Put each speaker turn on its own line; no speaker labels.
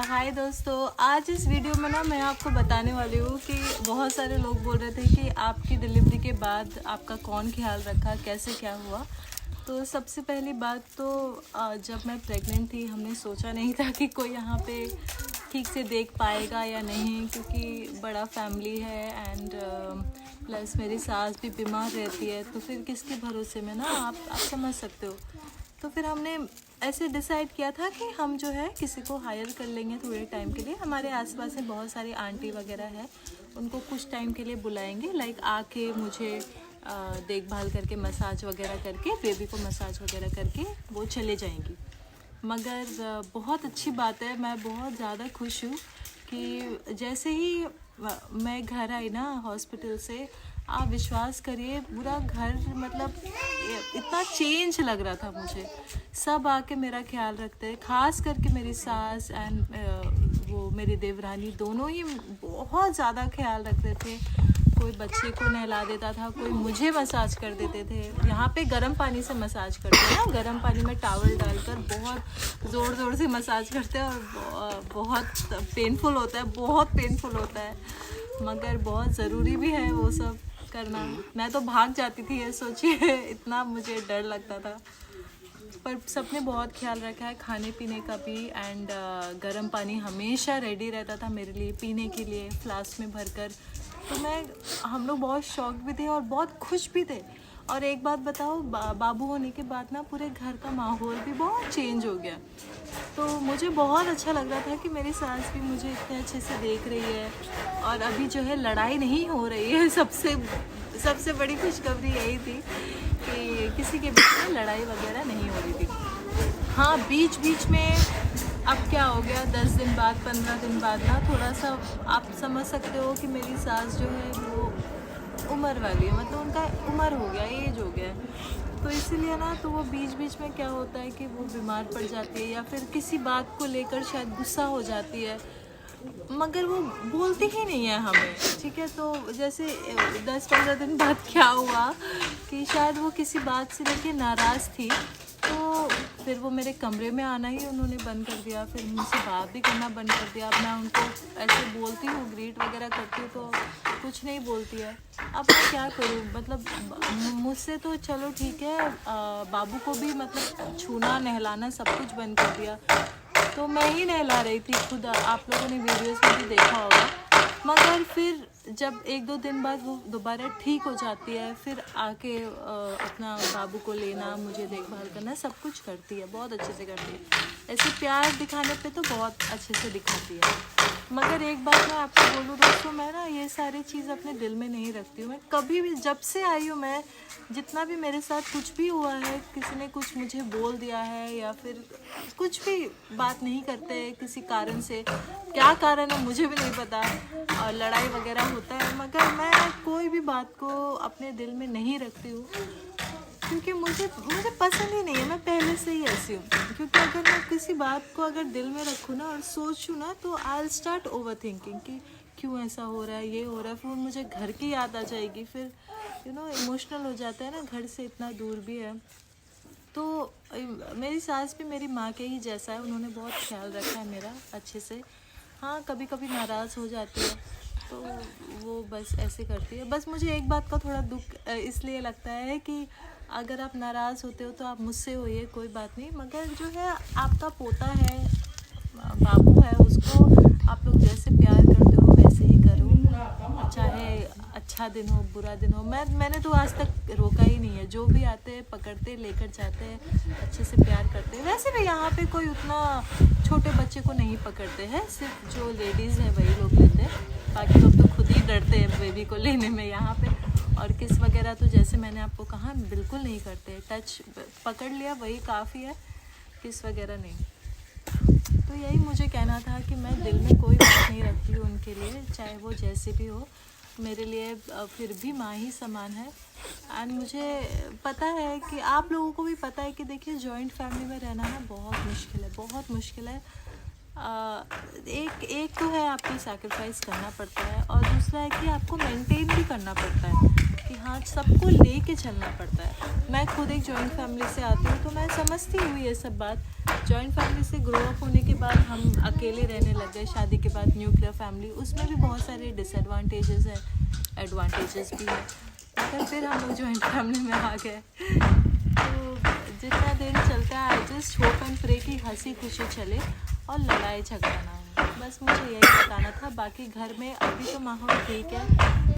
हाय दोस्तों, आज इस वीडियो में ना मैं आपको बताने वाली हूँ कि बहुत सारे लोग बोल रहे थे कि आपकी डिलीवरी के बाद आपका कौन ख्याल रखा, कैसे क्या हुआ। तो सबसे पहली बात तो जब मैं प्रेग्नेंट थी हमने सोचा नहीं था कि कोई यहाँ पे ठीक से देख पाएगा या नहीं, क्योंकि बड़ा फैमिली है एंड प्लस मेरी सास भी बीमार रहती है, तो फिर किसके भरोसे में ना आप समझ सकते हो। तो फिर हमने ऐसे डिसाइड किया था कि हम जो है किसी को हायर कर लेंगे थोड़े टाइम के लिए। हमारे आसपास में बहुत सारी आंटी वगैरह है, उनको कुछ टाइम के लिए बुलाएंगे, लाइक आके मुझे देखभाल करके मसाज वगैरह करके, बेबी को मसाज वगैरह करके वो चले जाएंगी। मगर बहुत अच्छी बात है, मैं बहुत ज़्यादा खुश हूँ कि जैसे ही मैं घर आई ना हॉस्पिटल से, आप विश्वास करिए पूरा घर मतलब इतना चेंज लग रहा था मुझे। सब आके मेरा ख्याल रखते हैं, ख़ास करके मेरी सास एंड वो मेरी देवरानी, दोनों ही बहुत ज़्यादा ख्याल रखते थे। कोई बच्चे को नहला देता था, कोई मुझे मसाज कर देते थे। यहाँ पे गर्म पानी से मसाज करते हैं ना, गर्म पानी में टॉवल डालकर बहुत ज़ोर ज़ोर से मसाज करते हैं और बहुत पेनफुल होता है, बहुत पेनफुल होता है, मगर बहुत ज़रूरी भी है वो सब करना। मैं तो भाग जाती थी, ये सोचिए इतना मुझे डर लगता था। पर सबने बहुत ख्याल रखा है खाने पीने का भी, एंड गर्म पानी हमेशा रेडी रहता था मेरे लिए पीने के लिए, फ्लास्क में भरकर। तो हम लोग बहुत शौक भी थे और बहुत खुश भी थे। और एक बात बताओ, बाबू होने के बाद ना पूरे घर का माहौल भी बहुत चेंज हो गया। तो मुझे बहुत अच्छा लग रहा था कि मेरी सास भी मुझे इतने अच्छे से देख रही है, और अभी जो है लड़ाई नहीं हो रही है। सबसे बड़ी खुशखबरी यही थी कि किसी के बीच में लड़ाई वगैरह नहीं हो रही थी। हाँ, बीच बीच में अब क्या हो गया, 10 दिन बाद 15 दिन बाद ना थोड़ा सा आप समझ सकते हो कि मेरी सास जो है वो उम्र वाली है, मतलब उनका उम्र हो गया, एज हो गया है। तो इसीलिए ना तो वो बीच बीच में क्या होता है कि वो बीमार पड़ जाती है या फिर किसी बात को लेकर शायद गुस्सा हो जाती है, मगर वो बोलती ही नहीं है हमें, ठीक है। तो जैसे 10-15 दिन बाद क्या हुआ कि शायद वो किसी बात से लेके नाराज़ थी, तो फिर वो मेरे कमरे में आना ही उन्होंने बंद कर दिया, फिर मुझसे बात भी करना बंद कर दिया। अब मैं उनको ऐसे बोलती हूँ, ग्रीट वगैरह करती हूँ, तो कुछ नहीं बोलती है। अब मैं क्या करूँ, मतलब मुझसे तो चलो ठीक है, बाबू को भी मतलब छूना नहलाना सब कुछ बंद कर दिया, तो मैं ही नहला रही थी खुद, आप लोगों ने वीडियोस में भी देखा होगा। मगर फिर जब 1-2 दिन बाद वो दोबारा ठीक हो जाती है, फिर आके अपना बाबू को लेना, मुझे देखभाल करना, सब कुछ करती है, बहुत अच्छे से करती है। ऐसे प्यार दिखाने पे तो बहुत अच्छे से दिखाती है। मगर एक बात मैं आपको बोलूँ दोस्तों, मैं ना ये सारी चीज़ अपने दिल में नहीं रखती हूँ। मैं कभी भी, जब से आई हूँ मैं, जितना भी मेरे साथ कुछ भी हुआ है, किसी ने कुछ मुझे बोल दिया है या फिर कुछ भी बात नहीं करते किसी कारण से, क्या कारण है मुझे भी नहीं पता, और लड़ाई वगैरह होता है, मगर मैं कोई भी बात को अपने दिल में नहीं रखती हूँ, क्योंकि मुझे पसंद ही नहीं है। मैं पहले से ही ऐसी हूँ, क्योंकि अगर मैं किसी बात को अगर दिल में रखूँ ना और सोचूँ ना, तो I will start over thinking कि क्यों ऐसा हो रहा है, ये हो रहा है, फिर मुझे घर की याद आ जाएगी, फिर इमोशनल हो जाता है ना, घर से इतना दूर भी है। तो मेरी सास भी मेरी माँ के ही जैसा है, उन्होंने बहुत ख्याल रखा है मेरा अच्छे से। हाँ, कभी कभी नाराज़ हो जाती है, तो वो बस ऐसे करती है। बस मुझे एक बात का थोड़ा दुख इसलिए लगता है कि अगर आप नाराज़ होते हो तो आप मुझसे होइए, कोई बात नहीं, मगर जो है आपका पोता है, बाबू है, उसको आप लोग जैसे प्यार करते हो वैसे ही करो, चाहे अच्छा दिन हो बुरा दिन हो। मैंने तो आज तक रोका ही नहीं है, जो भी आते हैं पकड़ते लेकर जाते हैं, अच्छे से प्यार करते हैं। वैसे भी यहाँ पे कोई उतना छोटे बच्चे को नहीं पकड़ते हैं, सिर्फ जो लेडीज़ हैं वही लोग लेते हैं, बाकी लोग तो खुद ही डरते हैं बेबी को लेने में यहाँ पे। और किस वगैरह तो जैसे मैंने आपको कहा बिल्कुल नहीं करते, टच पकड़ लिया वही काफ़ी है, किस वगैरह नहीं। तो यही मुझे कहना था कि मैं दिल में कोई बात नहीं रखती हूँ उनके लिए, चाहे वो जैसे भी हो, मेरे लिए फिर भी माँ ही समान है। एंड मुझे पता है कि आप लोगों को भी पता है कि देखिए जॉइंट फैमिली में रहना ना बहुत मुश्किल है, बहुत मुश्किल है। एक तो है आपको सैक्रिफाइस करना पड़ता है, और दूसरा है कि आपको मेंटेन भी करना पड़ता है कि हाँ, सबको लेके चलना पड़ता है। मैं खुद एक जॉइंट फैमिली से आती हूँ, तो मैं समझती हूँ ये सब बात। जॉइंट फैमिली से ग्रो अप होने के बाद हम अकेले रहने लग गए, शादी के बाद न्यूक्लियर फैमिली, उसमें भी बहुत सारे डिसएडवांटेजेस हैं, एडवांटेजेस भी है, मगर फिर हम लोग जॉइंट फैमिली में आ गए। तो जितना दिन चलता है I just hope and pray कि हंसी खुशी चले और लड़ाई झगड़ा ना हो, बस मुझे यही बताना था। बाकी घर में अभी तो माहौल ठीक है।